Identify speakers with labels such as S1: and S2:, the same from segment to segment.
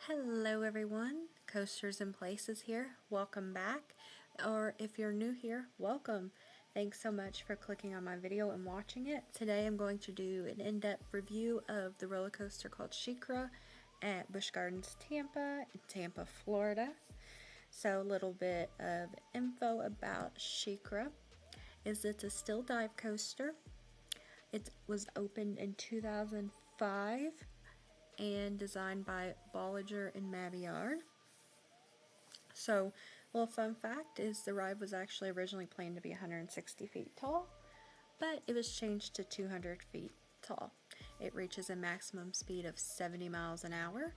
S1: Hello everyone, Coasters and Places here. Welcome back, or if you're new here, welcome. Thanks so much for clicking on my video and watching it. Today I'm going to do an in-depth review of the roller coaster called SheiKra at Busch Gardens Tampa in Tampa, Florida. So a little bit of info about SheiKra is it's a still dive coaster. It was opened in 2005 and designed by Bolliger and Mabillard. So, a little fun fact is the ride was actually originally planned to be 160 feet tall, but it was changed to 200 feet tall. It reaches a maximum speed of 70 miles an hour,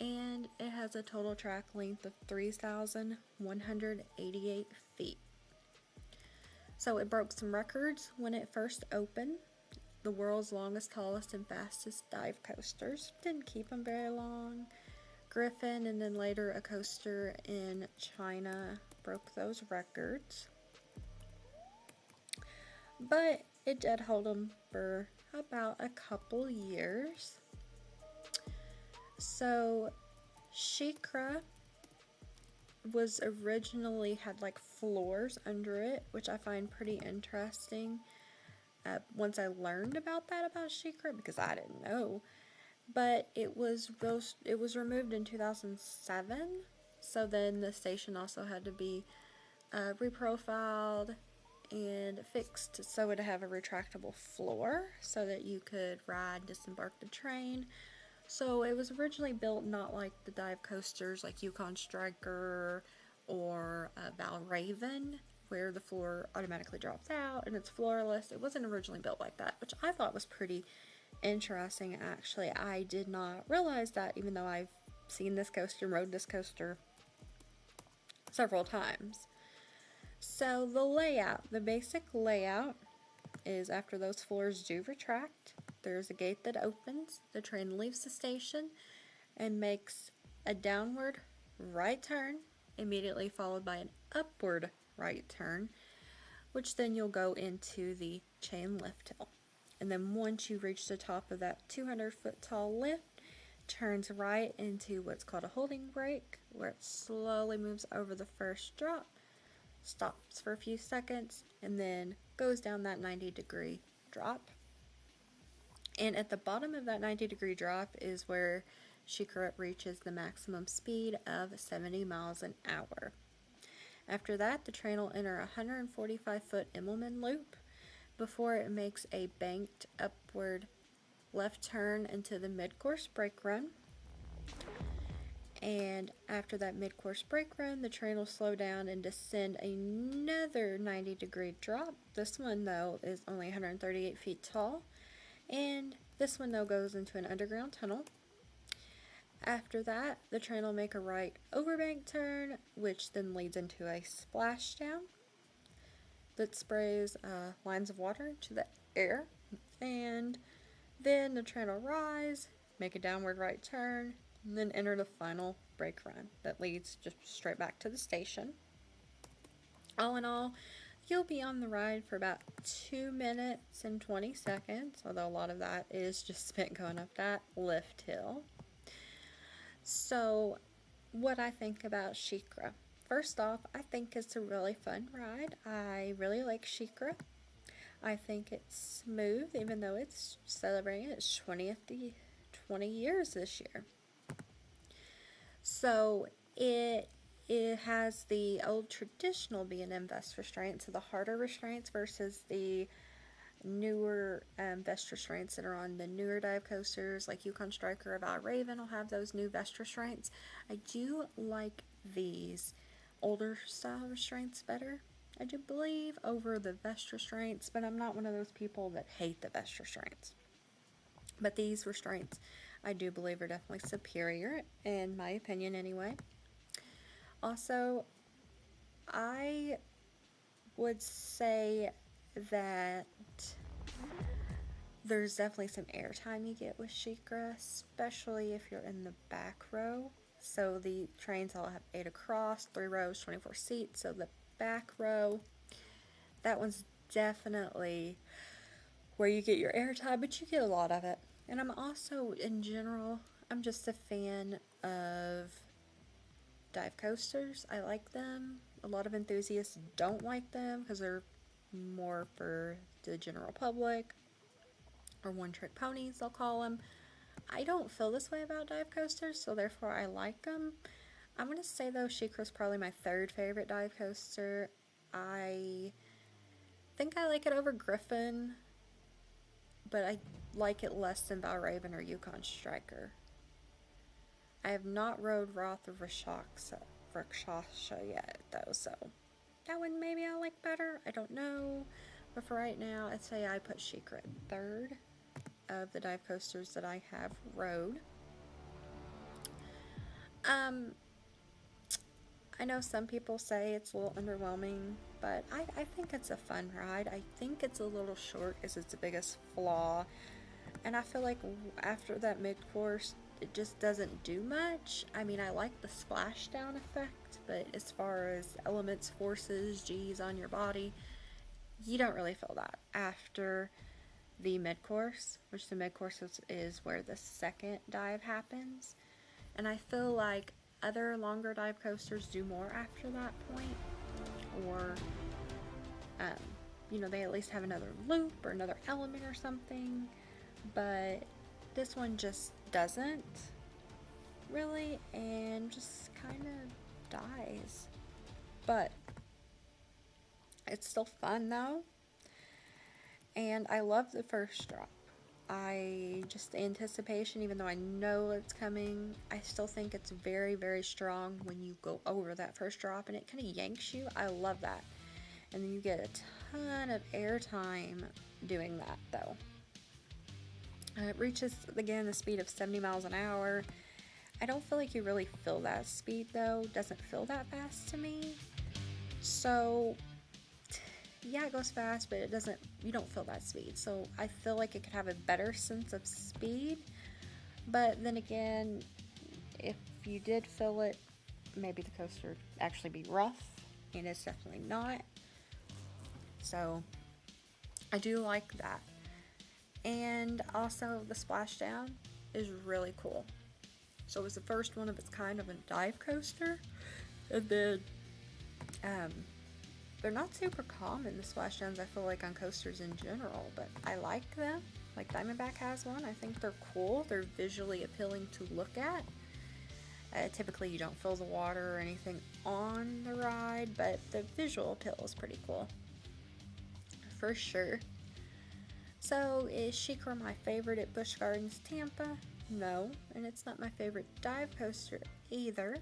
S1: and it has a total track length of 3,188 feet. So it broke some records when it first opened. The world's longest, tallest, and fastest dive coasters. Didn't keep them very long. Griffin, and then later a coaster in China, broke those records. But it did hold them for about a couple years. So SheiKra was originally had like floors under it, which I find pretty interesting. Once I learned about SheiKra, because I didn't know, but it was removed in 2007. So then the station also had to be reprofiled and fixed so it would have a retractable floor so that you could ride, disembark the train. So it was originally built not like the dive coasters like Yukon Striker or Valraven, where the floor automatically drops out and it's floorless. It wasn't originally built like that, which I thought was pretty interesting actually. I did not realize that, even though I've seen this coaster, rode this coaster several times. So the basic layout is after those floors do retract, there's a gate that opens, the train leaves the station and makes a downward right turn, immediately followed by an upward right turn, which then you'll go into the chain lift hill. And then once you reach the top of that 200-foot tall lift, turns right into what's called a holding brake, where it slowly moves over the first drop, stops for a few seconds, and then goes down that 90-degree drop. And at the bottom of that 90-degree drop is where SheiKra reaches the maximum speed of 70 miles an hour. After that, the train will enter a 145-foot Immelman loop before it makes a banked upward left turn into the mid-course brake run. And after that mid-course brake run, the train will slow down and descend another 90-degree drop. This one, though, is only 138 feet tall. And this one, though, goes into an underground tunnel. After that, the train will make a right overbank turn, which then leads into a splashdown that sprays lines of water into the air. And then the train will rise, make a downward right turn, and then enter the final brake run that leads just straight back to the station. All in all, you'll be on the ride for about 2 minutes and 20 seconds, although a lot of that is just spent going up that lift hill. So, what I think about SheiKra. First off, I think it's a really fun ride. I really like SheiKra. I think it's smooth, even though it's celebrating its 20 years this year. So, it has the old traditional B&M vest restraints, so the harder restraints versus the newer vest restraints that are on the newer dive coasters like Yukon Striker or Valraven will have those new vest restraints. I do like these older style restraints better, I do believe, over the vest restraints, but I'm not one of those people that hate the vest restraints. But these restraints I do believe are definitely superior, in my opinion anyway. Also, I would say that there's definitely some airtime you get with SheiKra, especially if you're in the back row. So the trains all have 8 across, 3 rows, 24 seats. So the back row, that one's definitely where you get your airtime, but you get a lot of it. And I'm also, in general, I'm just a fan of dive coasters. I like them. A lot of enthusiasts don't like them because they're more for the general public, or one-trick ponies, they'll call them. I don't feel this way about dive coasters, so therefore I like them. I'm going to say, though, SheiKra is probably my third favorite dive coaster. I think I like it over Griffin, but I like it less than Valraven or Yukon Striker. I have not rode Roth or Rakshasa yet, though, so that one maybe I'll like better. I don't know. But for right now, I'd say I put SheiKra at third of the dive coasters that I have rode. I know some people say it's a little underwhelming, but I think it's a fun ride. I think it's a little short is its biggest flaw. And I feel like after that mid-course, it just doesn't do much. I mean, I like the splashdown effect, but as far as elements, forces, G's on your body, you don't really feel that after the mid-course, which the mid-course is where the second dive happens. And I feel like other longer dive coasters do more after that point, or you know, they at least have another loop or another element or something, but this one just doesn't really, and just kind of dies. But it's still fun though, and I love the first drop. The anticipation, even though I know it's coming, I still think it's very, very strong when you go over that first drop and it kind of yanks you. I love that. And then you get a ton of air time doing that, though. It reaches, again, the speed of 70 miles an hour. I don't feel like you really feel that speed, though. It doesn't feel that fast to me. So yeah, it goes fast, but you don't feel that speed. So I feel like it could have a better sense of speed. But then again, if you did feel it, maybe the coaster would actually be rough, and it's definitely not. So I do like that. And also the splashdown is really cool. So it was the first one of its kind of a dive coaster. And then they're not super common, the splashdowns, I feel like, on coasters in general, but I like them. Like Diamondback has one. I think they're cool. They're visually appealing to look at. Typically you don't feel the water or anything on the ride, but the visual appeal is pretty cool. For sure. So, is SheiKra my favorite at Busch Gardens Tampa? No, and it's not my favorite dive coaster either.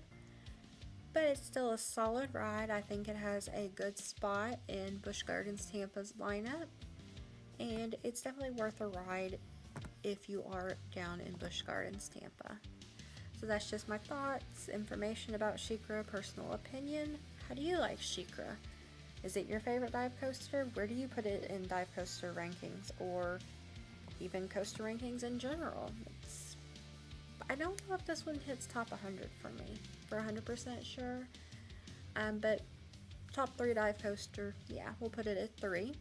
S1: But it's still a solid ride. I think it has a good spot in Busch Gardens Tampa's lineup. And it's definitely worth a ride if you are down in Busch Gardens Tampa. So that's just my thoughts, information about SheiKra, personal opinion. How do you like SheiKra? Is it your favorite dive coaster? Where do you put it in dive coaster rankings, or even coaster rankings in general? I don't know if this one hits top 100 for me, for 100% sure. But top 3 dive coaster, yeah, we'll put it at 3.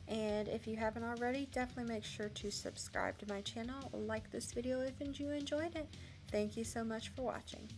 S1: And if you haven't already, definitely make sure to subscribe to my channel, like this video if you enjoyed it. Thank you so much for watching.